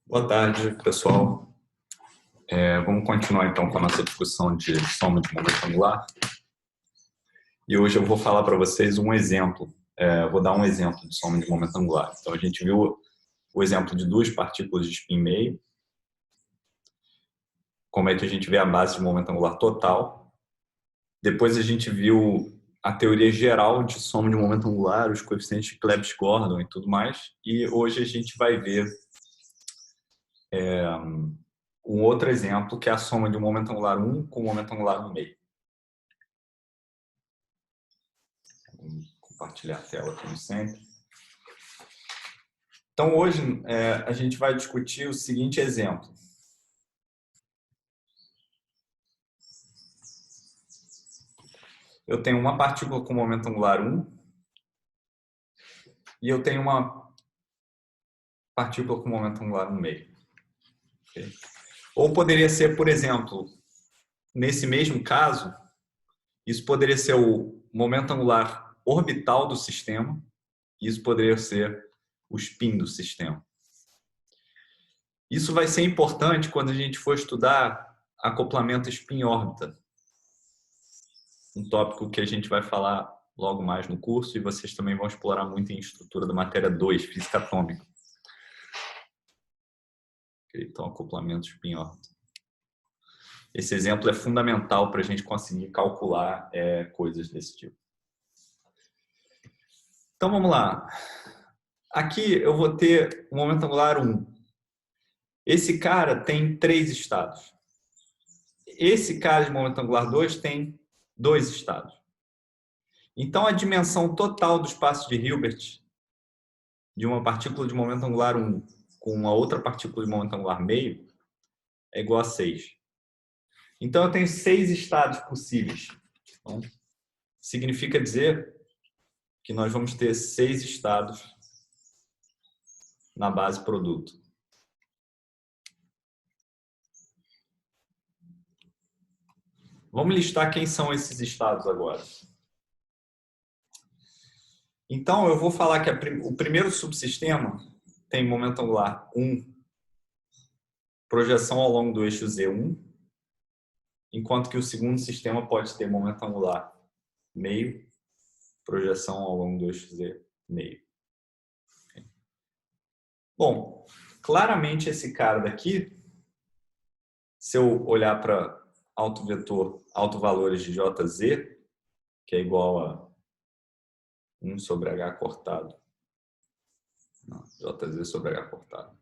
Boa tarde, pessoal. Vamos continuar então com a nossa discussão de soma de momento angular. E hoje eu vou falar para vocês um exemplo. Vou dar um exemplo de soma de momento angular. Então a gente viu o exemplo de duas partículas de spin meio. Como é que a gente vê a base de momento angular total. Depois a gente viu a teoria geral de soma de momento angular, os coeficientes de Clebsch-Gordon e tudo mais. E hoje a gente vai ver um outro exemplo, que é a soma de um momento angular 1 com um momento angular no meio. Vou compartilhar a tela, como sempre. Então, hoje, a gente vai discutir o seguinte exemplo. Eu tenho uma partícula com momento angular 1 e eu tenho uma partícula com momento angular no meio. Okay? Ou poderia ser, por exemplo, nesse mesmo caso, isso poderia ser o momento angular orbital do sistema, e isso poderia ser o spin do sistema. Isso vai ser importante quando a gente for estudar acoplamento spin-órbita, um tópico que a gente vai falar logo mais no curso e vocês também vão explorar muito em estrutura da matéria 2, física atômica. Então, acoplamento spin-órbita. Esse exemplo é fundamental para a gente conseguir calcular coisas desse tipo. Então, vamos lá. Aqui eu vou ter o momento angular 1. Esse cara tem 3 estados. Esse cara de momento angular 2 tem 2 estados. Então, a dimensão total do espaço de Hilbert de uma partícula de momento angular 1 com uma outra partícula de momento angular meio é igual a 6. Então, eu tenho 6 estados possíveis. Então, significa dizer que nós vamos ter 6 estados na base produto. Vamos listar quem são esses estados agora. Então, eu vou falar que o primeiro subsistema tem momento angular 1, projeção ao longo do eixo Z1, enquanto que o segundo sistema pode ter momento angular meio, projeção ao longo do eixo Z meio. Bom, claramente esse cara daqui, se eu olhar para autovetor, autovalores de JZ, que é igual a 1 sobre H cortado. Não, JZ sobre H cortado.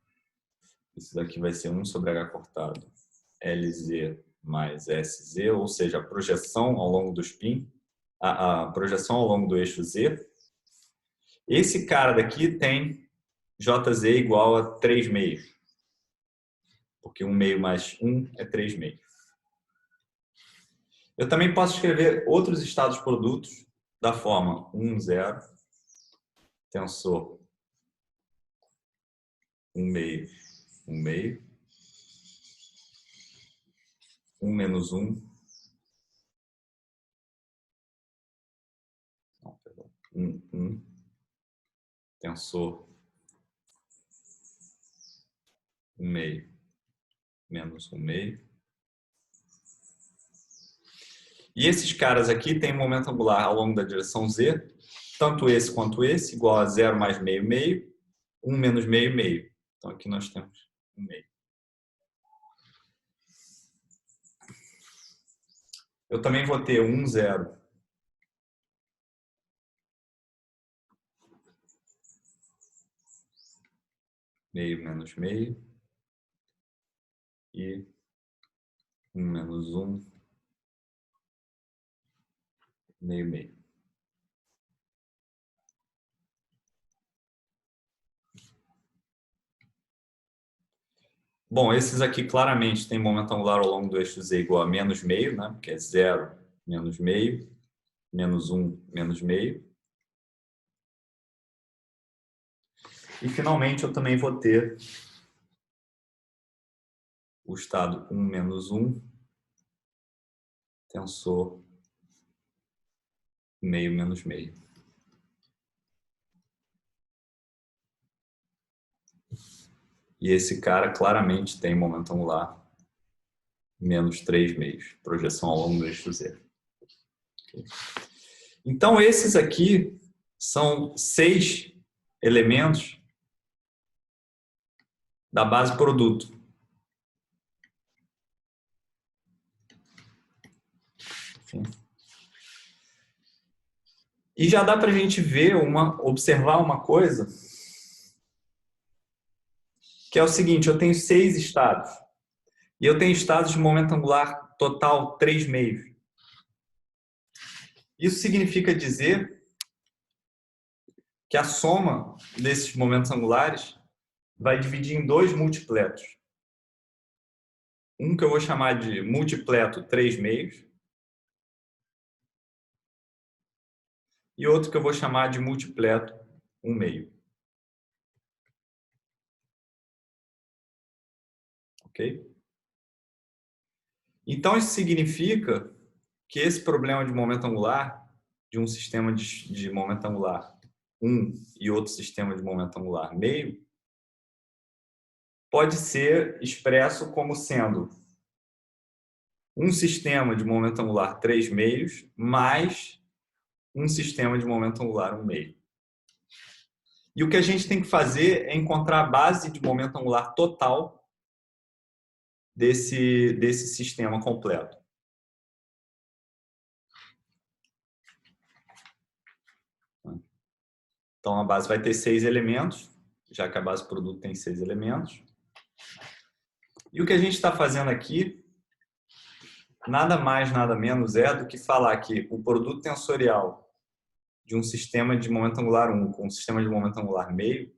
Isso daqui vai ser 1 sobre H cortado LZ mais SZ, ou seja, a projeção ao longo do spin, a projeção ao longo do eixo Z. Esse cara daqui tem JZ igual a 3 meios, porque 1 meio mais 1 é 3 meios. Eu também posso escrever outros estados produtos da forma 1, 0, tensor 1 meio, 1 meio, 1 menos 1, não, perdão, 1, 1, tensor 1 meio, menos 1 meio. E esses caras aqui têm momento angular ao longo da direção Z, tanto esse quanto esse, igual a 0 mais meio, meio, 1 menos meio, meio. Então aqui nós temos 1 meio. Eu também vou ter 1, 0. Meio menos meio. E 1 menos 1. Meio, meio. Bom, esses aqui claramente têm momento angular ao longo do eixo Z igual a menos meio, né? Porque é 0 menos meio, menos 1 menos meio. E finalmente eu também vou ter o estado 1 menos 1, tensor meio menos meio. E esse cara claramente tem momento angular menos 3/2, projeção ao longo do eixo Z. Então, esses aqui são 6 elementos da base produto. Enfim. E já dá para a gente ver, observar uma coisa, que é o seguinte: eu tenho 6 estados. E eu tenho estados de momento angular total 3/2. Isso significa dizer que a soma desses momentos angulares vai dividir em 2 multipletos. Um que eu vou chamar de multipleto 3/2 e outro que eu vou chamar de multipleto 1/2. Ok? Então, isso significa que esse problema de momento angular, de um sistema de momento angular 1 e outro sistema de momento angular meio, pode ser expresso como sendo um sistema de momento angular 3/2 mais um sistema de momento angular 1/2. E o que a gente tem que fazer é encontrar a base de momento angular total desse sistema completo. Então, a base vai ter 6 elementos, já que a base produto tem 6 elementos. E o que a gente está fazendo aqui, nada mais, nada menos é do que falar que o produto tensorial de um sistema de momento angular 1 com um sistema de momento angular meio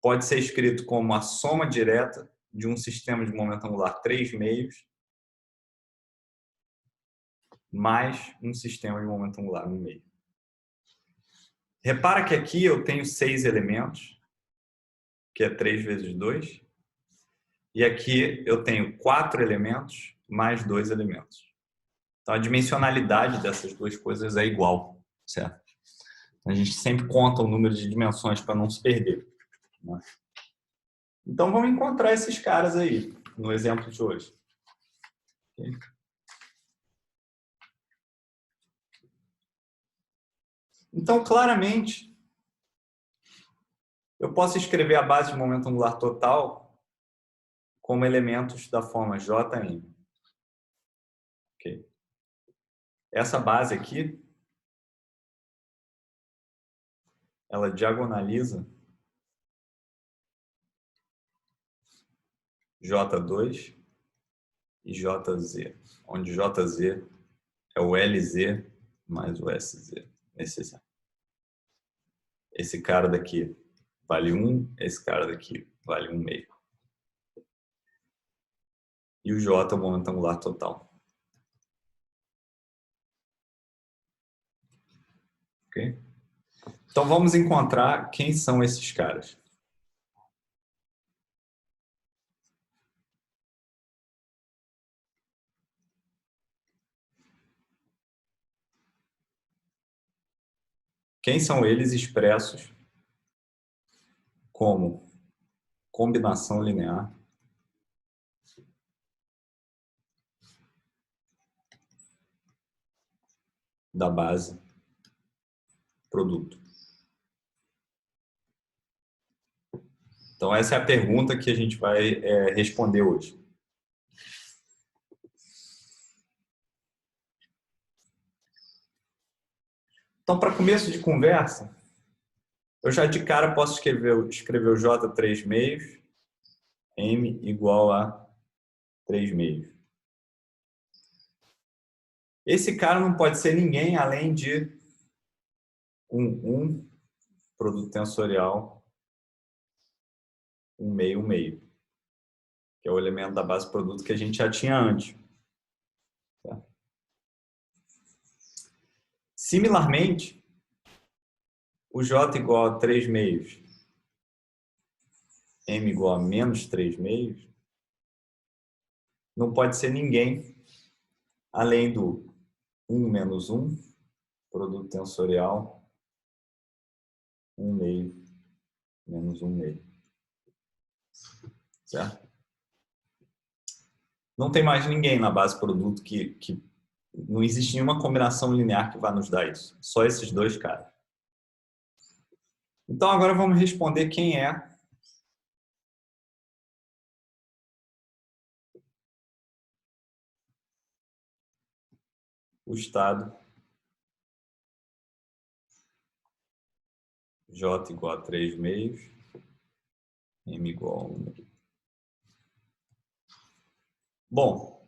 pode ser escrito como a soma direta de um sistema de momento angular 3/2 mais um sistema de momento angular 1/2. Repara que aqui eu tenho 6 elementos, que é 3 vezes 2, e aqui eu tenho 4 elementos mais 2 elementos. Então a dimensionalidade dessas duas coisas é igual, certo? A gente sempre conta o número de dimensões para não se perder, né? Então vamos encontrar esses caras aí no exemplo de hoje. Okay? Então, claramente, eu posso escrever a base de momento angular total como elementos da forma Jn. Okay? Essa base aqui, ela diagonaliza J2 e JZ, onde JZ é o LZ mais o SZ, nesse exemplo. Esse cara daqui vale 1, esse cara daqui vale 1/2. E o J é o momento angular total. Ok? Então vamos encontrar quem são esses caras. Quem são eles expressos como combinação linear da base produto. Então essa é a pergunta que a gente vai responder hoje. Então, para começo de conversa, eu já de cara posso escrever o J3/2 M igual a 3/2. Esse cara não pode ser ninguém além de um produto tensorial 1/2, 1/2, que é o elemento da base produto que a gente já tinha antes. Tá? Similarmente, o J igual a 3/2, M igual a menos 3/2, não pode ser ninguém além do 1 menos 1, produto tensorial 1/2 menos 1/2. certo? Não tem mais ninguém na base produto que não existe nenhuma combinação linear que vá nos dar isso. Só esses dois caras. Então agora vamos responder quem é o estado J igual a 3 meios, M igual a 1 meio. Bom,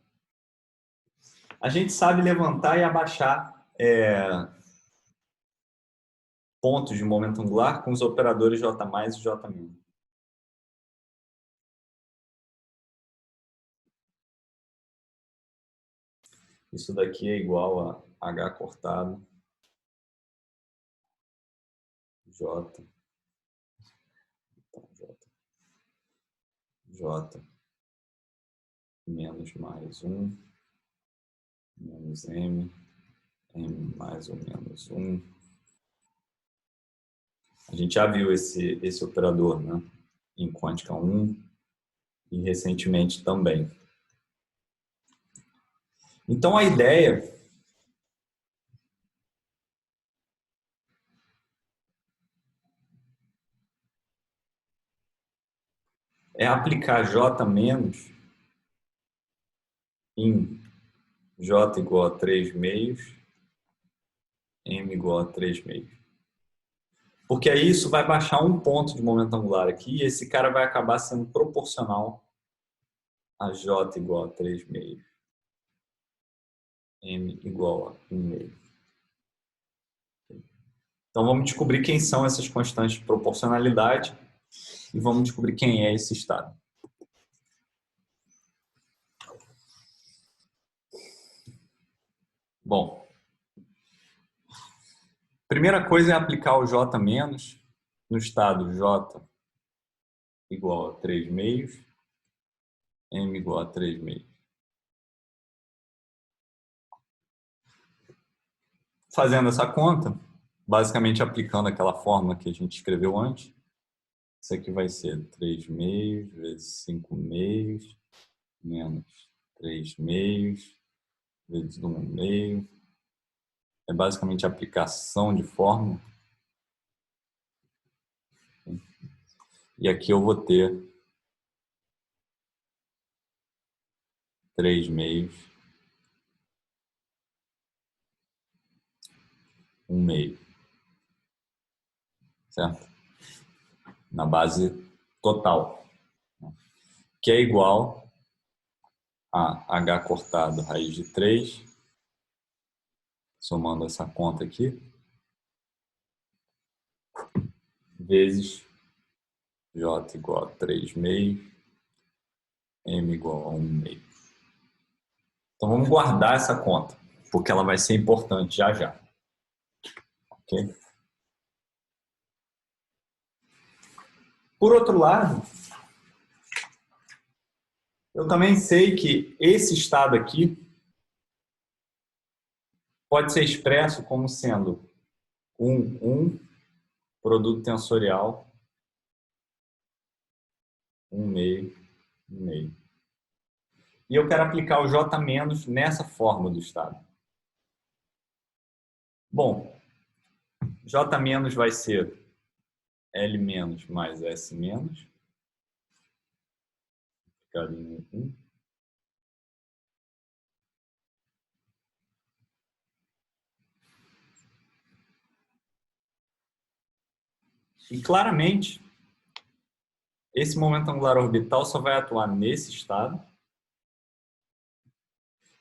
a gente sabe levantar e abaixar pontos de momento angular com os operadores J mais e J menos. Isso daqui é igual a H cortado J, então, J menos mais 1, menos M mais ou menos 1. A gente já viu esse operador, né? Em quântica 1 e recentemente também. Então a ideia é aplicar J menos em J igual a 3 meios, M igual a 3 meios. Porque aí isso vai baixar um ponto de momento angular aqui e esse cara vai acabar sendo proporcional a J igual a 3 meios, M igual a 1 meio. Então vamos descobrir quem são essas constantes de proporcionalidade e vamos descobrir quem é esse estado. Bom, primeira coisa é aplicar o J menos no estado J igual a 3 meios, M igual a 3 meios. Fazendo essa conta, basicamente aplicando aquela fórmula que a gente escreveu antes, isso aqui vai ser 3 meios vezes 5 meios menos 3 meios vezes 1 meio. É basicamente aplicação de fórmula. E aqui eu vou ter 3 meios, 1 meio. Certo? Na base total. Que é igual a H cortado raiz de 3, somando essa conta aqui, vezes J igual a 3 meios, M igual a 1 meio. Então vamos guardar essa conta, porque ela vai ser importante já já. Ok? Por outro lado, eu também sei que esse estado aqui pode ser expresso como sendo um produto tensorial, 1 meio, 1 meio. E eu quero aplicar o J menos nessa forma do estado. Bom, J menos vai ser L menos mais S menos, aplicado em 1. E claramente, esse momento angular orbital só vai atuar nesse estado,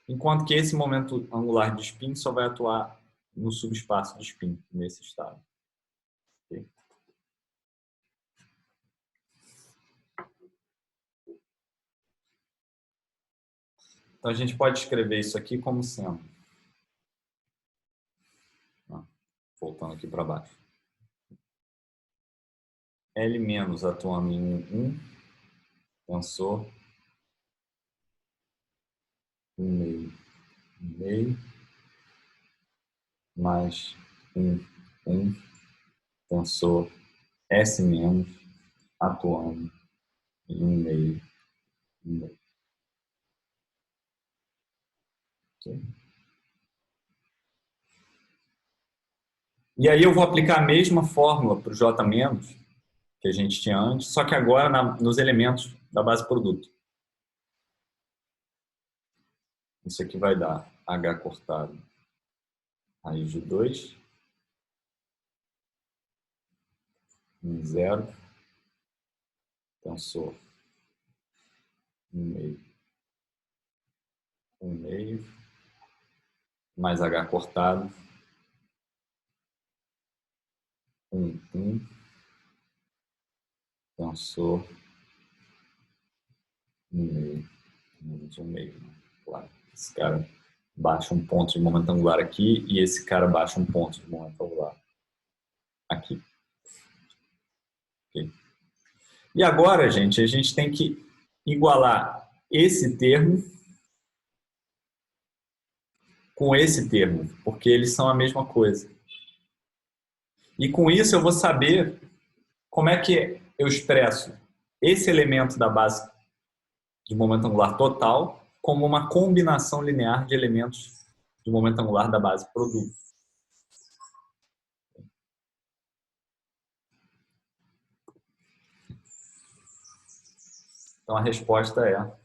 enquanto que esse momento angular de spin só vai atuar no subespaço de spin, nesse estado. Okay? Então a gente pode escrever isso aqui como sendo, voltando aqui para baixo, L menos atuando em 1, tensor, 1 meio, 1 meio, mais 1, 1, tensor, S menos, atuando 1 meio. 1 meio. Okay. E aí eu vou aplicar a mesma fórmula para o J menos que a gente tinha antes, só que agora nos elementos da base produto. Isso aqui vai dar H cortado raiz de 2 em 0, tensor 1 meio, 1 meio, mais H cortado 1, tensor 1 meio, menos 1 meio, né? Claro, esse cara baixa um ponto de momento angular aqui e esse cara baixa um ponto de momento angular aqui. Okay. E agora, gente, a gente tem que igualar esse termo com esse termo, porque eles são a mesma coisa. E com isso eu vou saber como é que eu expresso esse elemento da base de momento angular total como uma combinação linear de elementos de momento angular da base produto. Então a resposta é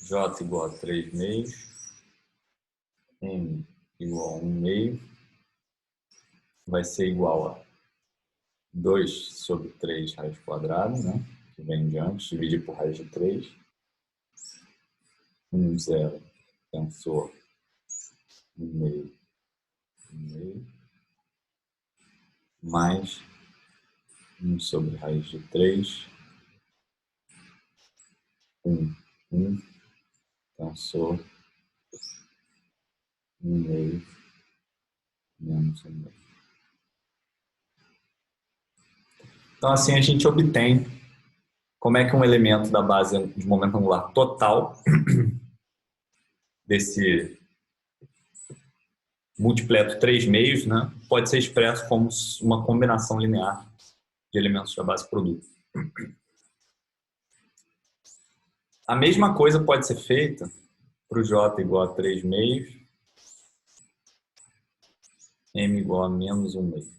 J igual a 3 meios, M igual a 1 meio, vai ser igual a 2 sobre 3 raiz quadrada, né? Que vem diante, dividir por raiz de 3. 1, 0, tensor 1 meio, 1 meio, mais 1 sobre raiz de 3, 1, 1, tensor 1 meio, menos 1 meio. Então, assim a gente obtém como é que um elemento da base de momento angular total desse multipleto 3 meios, né, pode ser expresso como uma combinação linear de elementos da base produto. A mesma coisa pode ser feita para o J igual a 3 meios, M igual a menos 1 meio.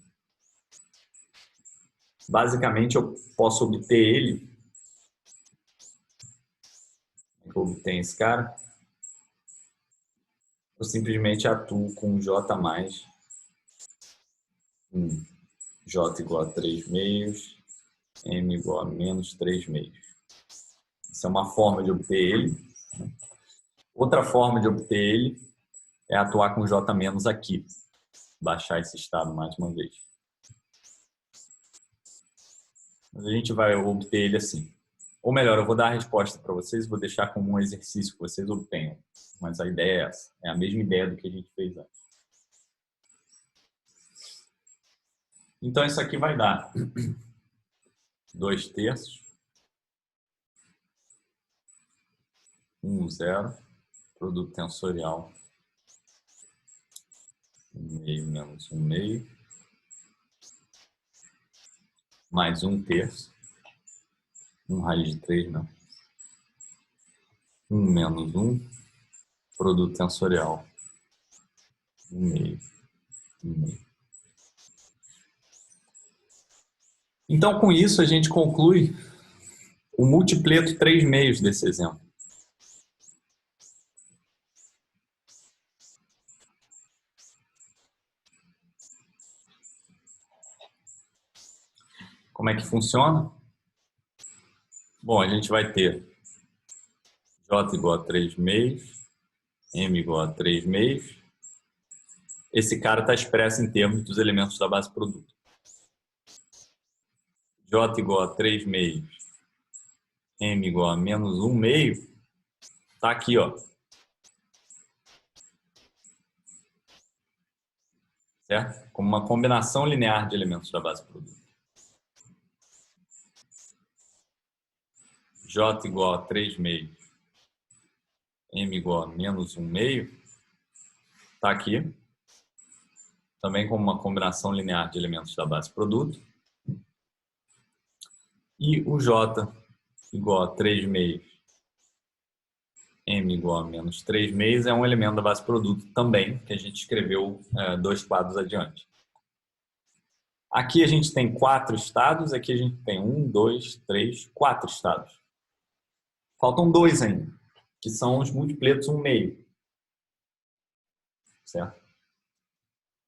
Basicamente, eu posso obter ele. Eu obtenho esse cara. Eu simplesmente atuo com J mais J igual a 3 meios, M igual a menos 3 meios. Isso é uma forma de obter ele. Outra forma de obter ele é atuar com J menos aqui. Baixar esse estado mais uma vez. Mas a gente vai obter ele assim. Ou melhor, eu vou dar a resposta para vocês e vou deixar como um exercício que vocês obtenham. Mas a ideia é essa. É a mesma ideia do que a gente fez antes. Então, isso aqui vai dar 2 terços, 1, 0, produto tensorial 1 meio menos 1 meio, mais 1 terço, 1 raiz de 3, não. 1 menos 1, produto tensorial 1 meio, 1 meio. Então, com isso, a gente conclui o multipleto 3 meios desse exemplo. Como é que funciona? Bom, a gente vai ter J igual a 3 meios, M igual a 3 meios. Esse cara está expresso em termos dos elementos da base produto. J igual a 3 meios, M igual a menos 1 meio, está aqui, ó. Certo? Como uma combinação linear de elementos da base produto. J igual a 3 meios, M igual a menos 1 meio, está aqui. também como uma combinação linear de elementos da base produto. E o J igual a 3 meios, M igual a menos 3 meios, é um elemento da base produto também, que a gente escreveu dois quadros adiante. Aqui a gente tem 4 estados, aqui a gente tem 1, 2, 3, 4 estados. Faltam 2 ainda, que são os múltipletos 1 meio. Certo?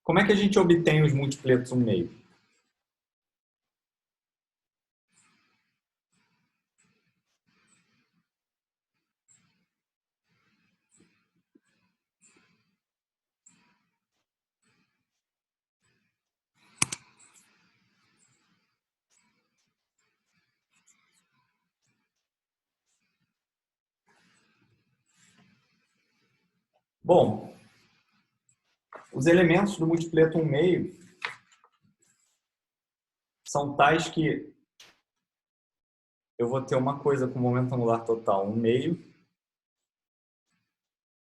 Como é que a gente obtém os múltipletos 1 meio? Bom, os elementos do múltipleto 1 meio são tais que eu vou ter uma coisa com momento angular total 1 meio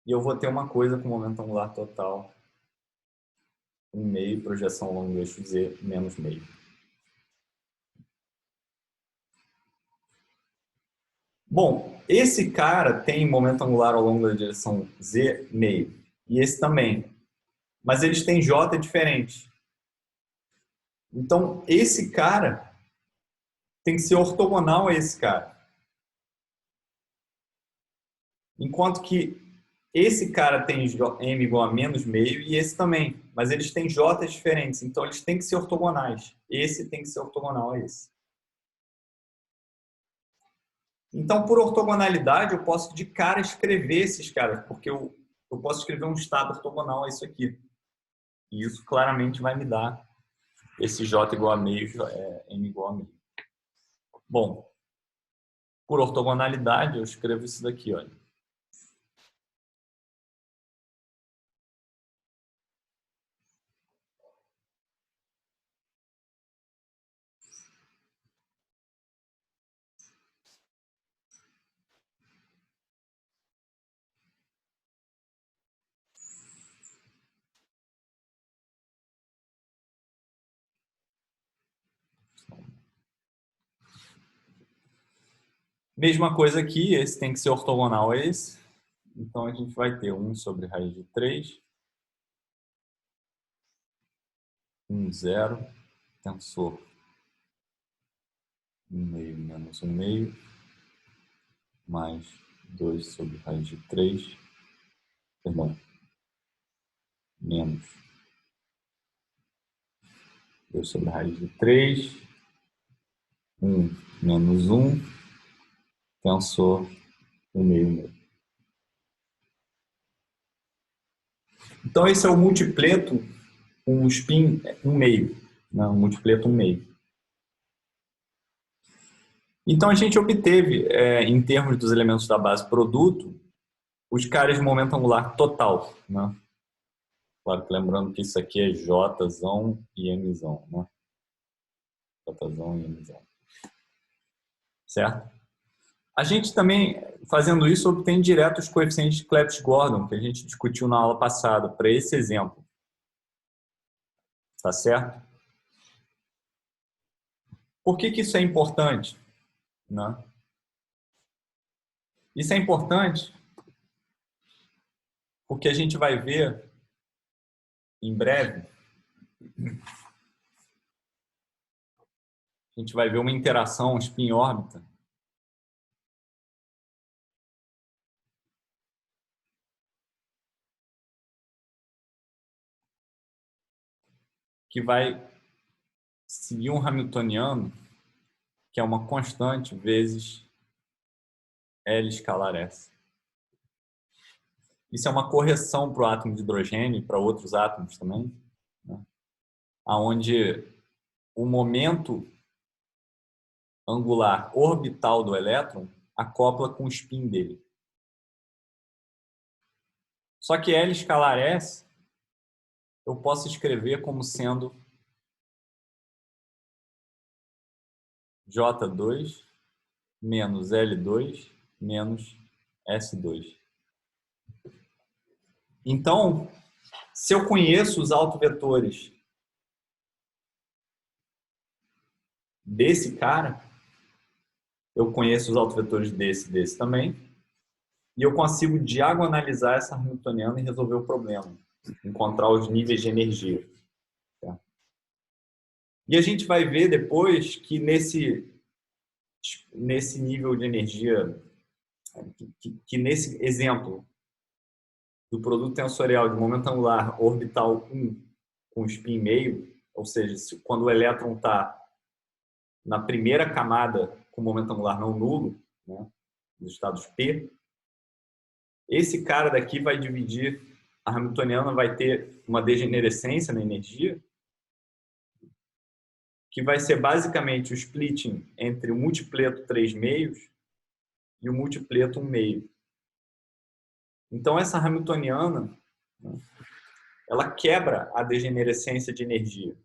e eu vou ter uma coisa com momento angular total 1 meio, projeção ao longo do eixo Z, menos meio. Bom, esse cara tem momento angular ao longo da direção Z, meio. E esse também. Mas eles têm J diferente. Então, esse cara tem que ser ortogonal a esse cara. Enquanto que esse cara tem M igual a menos meio e esse também. Mas eles têm J diferentes. Então, eles têm que ser ortogonais. Esse tem que ser ortogonal a esse. Então, por ortogonalidade, eu posso de cara escrever esses caras, porque eu posso escrever um estado ortogonal a isso aqui. E isso claramente vai me dar esse J igual a meio, M igual a meio. Bom, por ortogonalidade, eu escrevo isso daqui, olha. Mesma coisa aqui, esse tem que ser ortogonal a esse. Então, a gente vai ter 1 sobre raiz de 3, 1, 0, tensor 1 meio menos 1 meio, mais 2 sobre raiz de 3, perdão, menos 2 sobre raiz de 3, 1 menos 1, tensor 1 meio meio. Então, esse é o múltipleto com um spin 1 meio, né? Um múltipleto 1 meio. Então, a gente obteve, em termos dos elementos da base produto, os caras de momento angular total, né? Claro que lembrando que isso aqui é Jzão e Mzão, né? Jzão e Mzão. Certo? A gente também, fazendo isso, obtém direto os coeficientes de Clebsch-Gordon, que a gente discutiu na aula passada, para esse exemplo. Tá certo? Por que isso é importante? Né? Isso é importante porque a gente vai ver em breve, a gente vai ver uma interação spin-órbita que vai seguir um hamiltoniano, que é uma constante vezes L escalar S. Isso é uma correção para o átomo de hidrogênio e para outros átomos também, né? Onde o momento angular orbital do elétron acopla com o spin dele. Só que L escalar S eu posso escrever como sendo J2 menos L2 menos S2. Então, Se eu conheço os autovetores desse cara, eu conheço os autovetores desse também, e eu consigo diagonalizar essa hamiltoniana e resolver o problema, encontrar os níveis de energia. Tá? E a gente vai ver depois que nesse nível de energia, que nesse exemplo do produto tensorial de momento angular orbital 1 com spin meio, ou seja, quando o elétron está na primeira camada com momento angular não nulo, né, dos estados P, esse cara daqui vai dividir, a hamiltoniana vai ter uma degenerescência na energia, que vai ser basicamente o splitting entre o multipleto 3 meios e o multipleto 1 meio. Então, essa hamiltoniana, né, ela quebra a degenerescência de energia,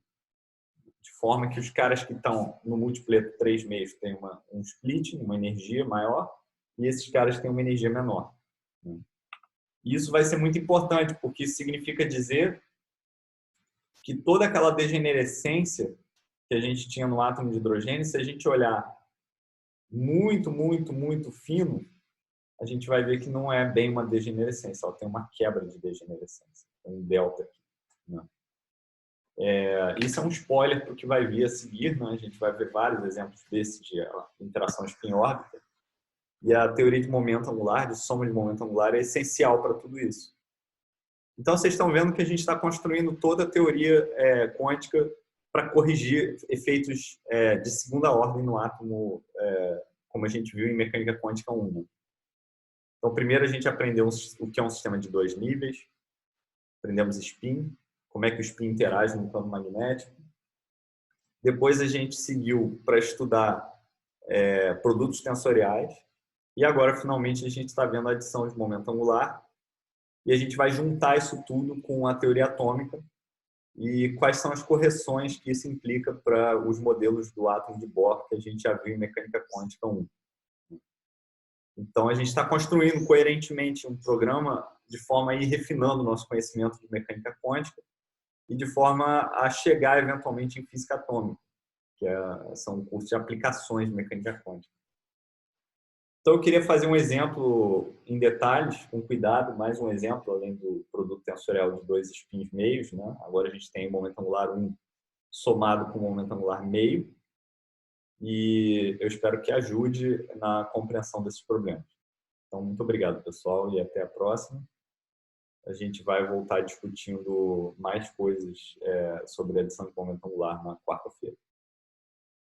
de forma que os caras que estão no multipleto 3 meios têm um splitting, uma energia maior, e esses caras têm uma energia menor. Né? E isso vai ser muito importante, porque isso significa dizer que toda aquela degenerescência que a gente tinha no átomo de hidrogênio, se a gente olhar muito, muito, muito fino, a gente vai ver que não é bem uma degenerescência, ela tem uma quebra de degenerescência, um delta aqui. Né? Isso é um spoiler para o que vai vir a seguir, né? A gente vai ver vários exemplos desses de interação spin-órbita, e a teoria de momento angular, de soma de momento angular, é essencial para tudo isso. Então, vocês estão vendo que a gente está construindo toda a teoria quântica para corrigir efeitos de segunda ordem no átomo, como a gente viu em mecânica quântica 1. Então, primeiro a gente aprendeu o que é um sistema de 2 níveis, aprendemos spin, como é que o spin interage no campo magnético. Depois a gente seguiu para estudar produtos tensoriais, e agora, finalmente, a gente está vendo a adição de momento angular, e a gente vai juntar isso tudo com a teoria atômica e quais são as correções que isso implica para os modelos do átomo de Bohr que a gente já viu em mecânica quântica 1. Então, a gente está construindo coerentemente um programa de forma a ir refinando o nosso conhecimento de mecânica quântica e de forma a chegar, eventualmente, em física atômica, que são um curso de aplicações de mecânica quântica. Então, eu queria fazer um exemplo em detalhes, com cuidado, mais um exemplo, além do produto tensorial de 2 spins meios. Né? Agora a gente tem o momento angular 1 somado com o momento angular meio, e eu espero que ajude na compreensão desses problemas. Então, muito obrigado, pessoal, e até a próxima. A gente vai voltar discutindo mais coisas sobre a adição de momento angular na quarta-feira.